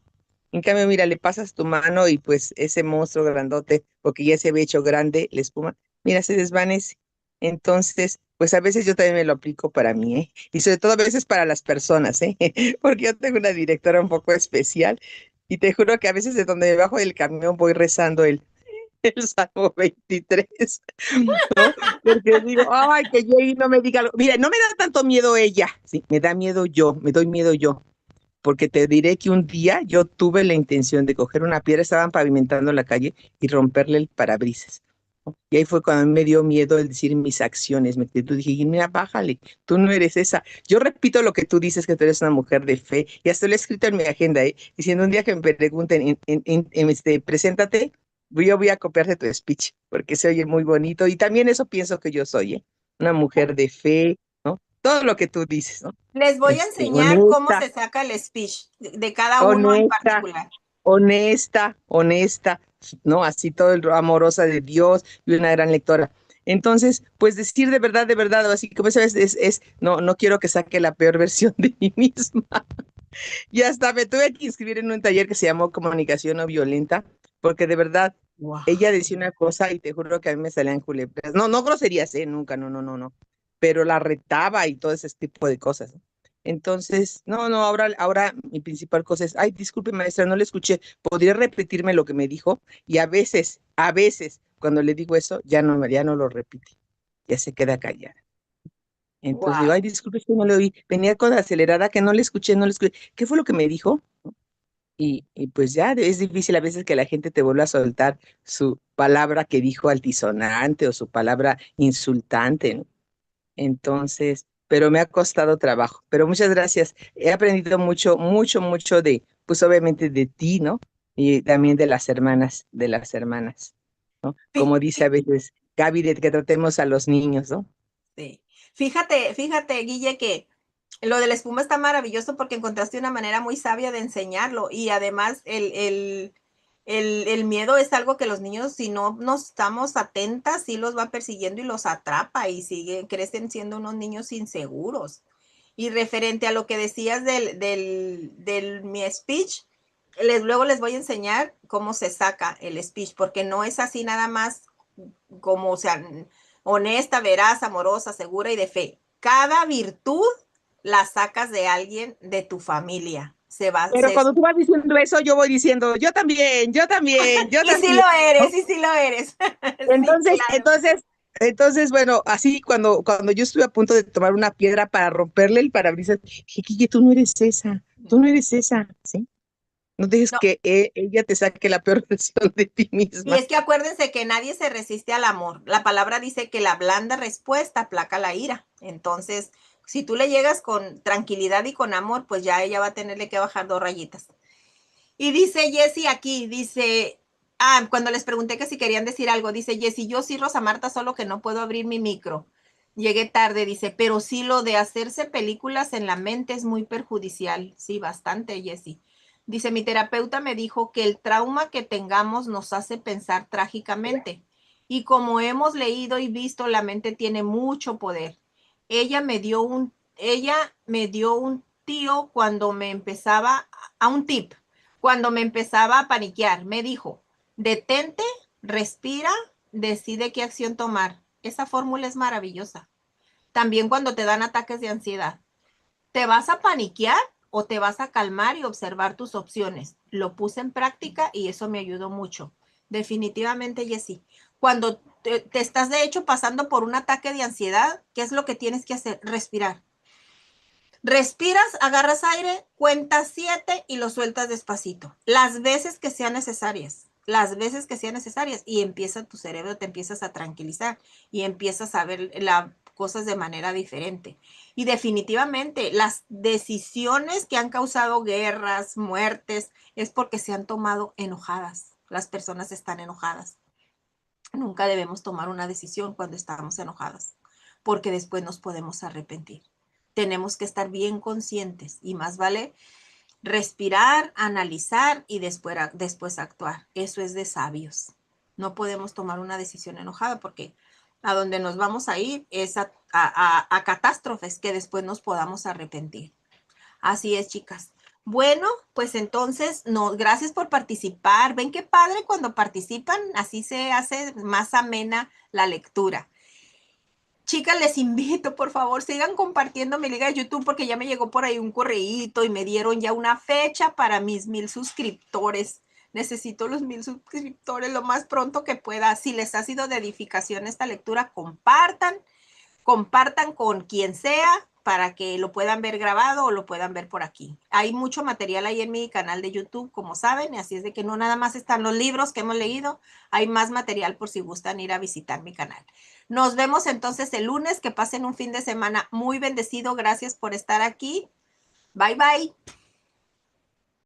En cambio, mira, le pasas tu mano y pues ese monstruo grandote, porque ya se ve hecho grande la espuma, mira, se desvanece. Entonces, pues a veces yo también me lo aplico para mí, ¿eh? Y sobre todo a veces para las personas, ¿eh? Porque yo tengo una directora un poco especial y te juro que a veces de donde me bajo del camión voy rezando el Salmo 23, ¿no? Porque digo, ay, que llegue y no me diga algo. Mira, no me da tanto miedo ella, sí, me da miedo yo, me doy miedo yo porque te diré que un día yo tuve la intención de coger una piedra, estaban pavimentando la calle y romperle el parabrisas, ¿no? Y ahí fue cuando a mí me dio miedo el decir mis acciones. Tú dije, mira, bájale, tú no eres esa. Yo repito lo que tú dices, que tú eres una mujer de fe, y hasta lo he escrito en mi agenda, ¿eh? Diciendo un día que me pregunten, preséntate, yo voy a copiarte tu speech, porque se oye muy bonito, y también eso pienso que yo soy, ¿eh? Una mujer de fe, ¿no? Todo lo que tú dices, ¿no? Les voy a enseñar cómo Honesta, se saca el speech de cada uno en honesta, particular. honesta, ¿no? Así todo el amorosa de Dios y una gran lectora. Entonces, pues decir de verdad, así como sabes, no, no quiero que saque la peor versión de mí misma. Y hasta me tuve que inscribir en un taller que se llamó Comunicación No Violenta, porque de verdad, Wow. ella decía una cosa y te juro que a mí me salían culebras. No, no groserías, nunca, no, no, no, no. Pero la retaba y todo ese tipo de cosas, ¿no? Entonces, no, no, ahora mi principal cosa es, ay, disculpe maestra, no le escuché, ¿podría repetirme lo que me dijo? Y a veces, cuando le digo eso, ya no lo repite, ya se queda callada. Entonces digo, Wow. ay, disculpe, es que no le oí, venía con acelerada que no le escuché, no le escuché. ¿Qué fue lo que me dijo? Y pues ya es difícil a veces que la gente te vuelva a soltar su palabra que dijo altisonante o su palabra insultante, ¿no? Entonces, pero me ha costado trabajo. Pero muchas gracias. He aprendido mucho, mucho, mucho pues obviamente de ti, ¿no? Y también de las hermanas, ¿no? Fí- Como dice a veces Gaby, de que tratemos a los niños, ¿no? Sí. Fíjate, Guille, que lo de la espuma está maravilloso porque encontraste una manera muy sabia de enseñarlo y además el miedo es algo que los niños, si no nos estamos atentas, sí los va persiguiendo y los atrapa y siguen, crecen siendo unos niños inseguros. Y referente a lo que decías del mi speech, luego les voy a enseñar cómo se saca el speech, porque no es así nada más como, o sea, honesta, veraz, amorosa, segura y de fe. Cada virtud la sacas de alguien de tu familia. Pero cuando tú vas diciendo eso, yo voy diciendo, yo también, yo también, yo y sí también, lo eres, ¿no? y sí lo eres. Sí, Entonces, claro. entonces, bueno, así cuando yo estuve a punto de tomar una piedra para romperle el parabrisas, dije, Kike, tú no eres esa, ¿sí? No dejes No, que ella te saque la peor versión de ti y misma. es que acuérdense que nadie se resiste al amor. La palabra dice que la blanda respuesta aplaca la ira. Entonces, si tú le llegas con tranquilidad y con amor, pues ya ella va a tenerle que bajar 2 rayitas. Y dice Jessie aquí, dice, cuando les pregunté que si querían decir algo, dice Jessie, yo sí, Rosa Marta, solo que no puedo abrir mi micro. Llegué tarde, dice, pero sí lo de hacerse películas en la mente es muy perjudicial. Sí, bastante, Jessie. Dice, mi terapeuta me dijo que el trauma que tengamos nos hace pensar trágicamente. Y como hemos leído y visto, la mente tiene mucho poder. Ella me dio un tío cuando me empezaba, a un tip, cuando me empezaba a paniquear. Me dijo, detente, respira, decide qué acción tomar. Esa fórmula es maravillosa. También cuando te dan ataques de ansiedad. ¿Te vas a paniquear o te vas a calmar y observar tus opciones? Lo puse en práctica y eso me ayudó mucho. Definitivamente, Jessie. Cuando te estás de hecho pasando por un ataque de ansiedad, ¿qué es lo que tienes que hacer? Respirar. Respiras, agarras aire, cuentas 7 y lo sueltas despacito. Las veces que sean necesarias. Las veces que sean necesarias. Y empieza tu cerebro, te empiezas a tranquilizar y empiezas a ver las cosas de manera diferente. Y definitivamente las decisiones que han causado guerras, muertes, es porque se han tomado enojadas. Las personas están enojadas. Nunca debemos tomar una decisión cuando estamos enojadas, porque después nos podemos arrepentir. Tenemos que estar bien conscientes y más vale respirar, analizar y después actuar. Eso es de sabios. No podemos tomar una decisión enojada porque a donde nos vamos a ir es a catástrofes que después nos podamos arrepentir. Así es, chicas. Bueno, pues entonces, no, gracias por participar. Ven qué padre cuando participan, así se hace más amena la lectura. Chicas, les invito, por favor, sigan compartiendo mi liga de YouTube porque ya me llegó por ahí un correíto y me dieron ya una fecha para mis 1000 suscriptores. Necesito los 1000 suscriptores lo más pronto que pueda. Si les ha sido de edificación esta lectura, compartan con quien sea para que lo puedan ver grabado o lo puedan ver por aquí. Hay mucho material ahí en mi canal de YouTube, como saben, y así es de que no nada más están los libros que hemos leído, hay más material por si gustan ir a visitar mi canal. Nos vemos entonces el lunes, que pasen un fin de semana muy bendecido, gracias por estar aquí. Bye, bye.